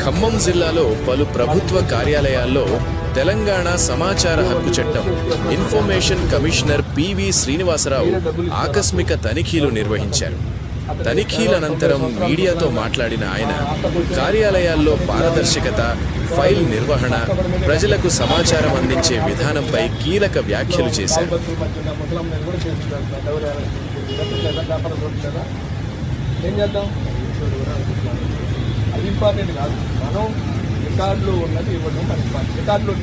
ఖమ్మం జిల్లాలో పలు ప్రభుత్వ కార్యాలయాల్లో తెలంగాణ సమాచార హక్కు చట్టం ఇన్ఫర్మేషన్ కమిషనర్ పివి శ్రీనివాసరావు ఆకస్మిక తనిఖీలు నిర్వహించారు. తనిఖీల అనంతరం మీడియాతో మాట్లాడిన ఆయన కార్యాలయాల్లో పారదర్శకత, ఫైల్ నిర్వహణ, ప్రజలకు సమాచారం అందించే విధానంపై కీలక వ్యాఖ్యలు చేశారు. అది ఇంపార్టెంట్ కాదు, మనం రికార్డులో ఉన్నది ఇవ్వడం మనకి రికార్డులో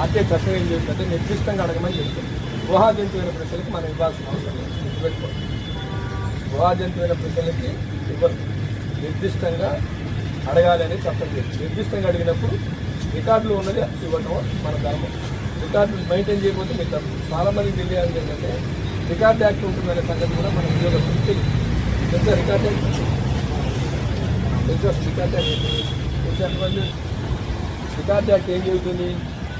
ఆర్టీఐ చట్టం ఏం చేస్తుందంటే నిర్దిష్టంగా అడగమని చెప్తాం. ఊహాజంతువైన ప్రజలకి మనం ఇవ్వాల్సిన అవసరం లేదు. పెట్టుకోండి, ఊహాజంతువైన ప్రజలకి ఇవ్వరు, నిర్దిష్టంగా అడగాలి అనేది చట్టం లేదు. నిర్దిష్టంగా అడిగినప్పుడు రికార్డులో ఉన్నది ఇవ్వడం మన ధర్మం. రికార్డులు మెయింటైన్ చేయకపోతే మీకు ధర్మం. చాలామంది తెలియాలి ఏంటంటే రికార్డ్ యాక్ట్ ఉంటుందనే సంగతి కూడా మన ఉద్యోగం తెలియదు. రికార్డ్ యాక్ట్ రికార్డ్ యాక్ట్ ఏం చెబుతుంది?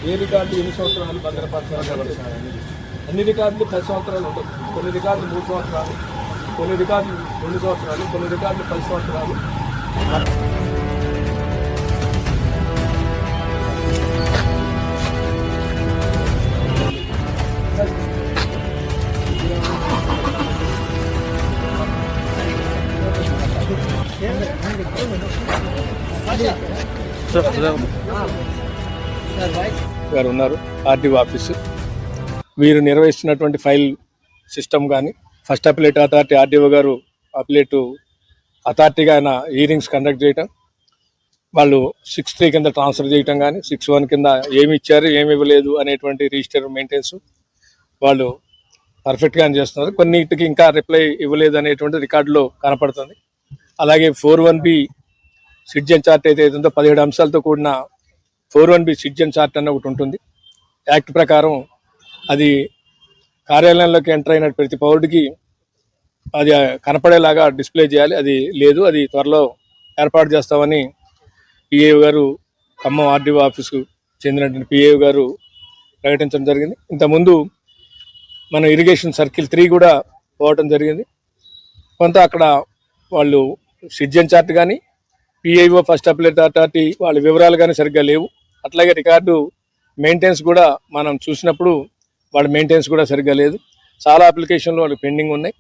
ఏ రికార్డు ఎన్ని సంవత్సరాలు భద్రపరచాలి? అన్ని రికార్డులు 10 సంవత్సరాలు ఉండవు. కొన్ని రికార్డులు 3 సంవత్సరాలు, కొన్ని రికార్డులు 2 సంవత్సరాలు, కొన్ని రికార్డులు 10 సంవత్సరాలు. గారు ఉన్నారు ఆర్టీఓ ఆఫీసు. వీరు నిర్వహిస్తున్నటువంటి ఫైల్ సిస్టమ్ కానీ, ఫస్ట్ అపిలేట్ అథారిటీ ఆర్టీఓ గారు అపిలేట్ అథారిటీగా ఆయన హీరింగ్స్ కండక్ట్ చేయటం, వాళ్ళు 6(3) కింద ట్రాన్స్ఫర్ చేయటం కానీ, 6(1) కింద ఏమి ఇచ్చారు ఏమి ఇవ్వలేదు అనేటువంటి రిజిస్టర్ మెయింటెన్స్ వాళ్ళు పర్ఫెక్ట్గానే చేస్తున్నారు. కొన్నిటికి ఇంకా రిప్లై ఇవ్వలేదు అనేటువంటి రికార్డులో కనపడుతుంది. అలాగే 4(1)B సిటిజన్ చార్ట్ అయితే ఉందో 17 అంశాలతో కూడిన 4(1)B సిటిజన్ చార్ట్ అన్న ఒకటి ఉంటుంది. యాక్ట్ ప్రకారం అది కార్యాలయంలోకి ఎంటర్ అయిన ప్రతి పౌరుడికి అది కనపడేలాగా డిస్ప్లే చేయాలి. అది లేదు, అది త్వరలో ఏర్పాటు చేస్తామని పిఏఓ గారు, ఖమ్మం ఆర్డీఓ ఆఫీసుకు చెందినటువంటి పిఏఓ గారు ప్రకటించడం జరిగింది. ఇంతకుముందు మన ఇరిగేషన్ సర్కిల్ 3 కూడా పోవటం జరిగింది. కొంత అక్కడ వాళ్ళు సిటిజన్ చార్ట్ కానీ, పిఐఓ ఫస్ట్ అపిలేట్ అథారిటీ వాళ్ళ వివరాలు కానీ సరిగ్గా లేవు. అట్లాగే రికార్డు మెయింటెనెన్స్ కూడా మనం చూసినప్పుడు వాళ్ళ మెయింటెనెన్స్ కూడా సరిగ్గా లేదు. చాలా అప్లికేషన్లు వాళ్ళకి పెండింగ్ ఉన్నాయి.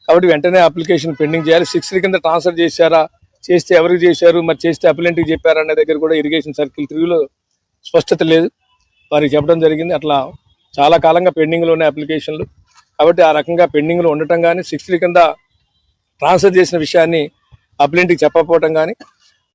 కాబట్టి వెంటనే అప్లికేషన్ పెండింగ్ చేయాలి. 6(3) కింద ట్రాన్స్ఫర్ చేశారా, చేస్తే ఎవరికి చేశారు, మరి చేస్తే అప్లికెంట్కి చెప్పారా అనే దగ్గర కూడా ఇరిగేషన్ సర్కిల్ 3లో స్పష్టత లేదు. వారికి చెప్పడం జరిగింది. అట్లా చాలా కాలంగా పెండింగ్లో ఉన్నాయి అప్లికేషన్లు. కాబట్టి ఆ రకంగా పెండింగ్లో ఉండటం కానీ, 6(3) కింద ట్రాన్స్ఫర్ చేసిన విషయాన్ని అప్లికెంట్కి చెప్పకపోవటం కానీ,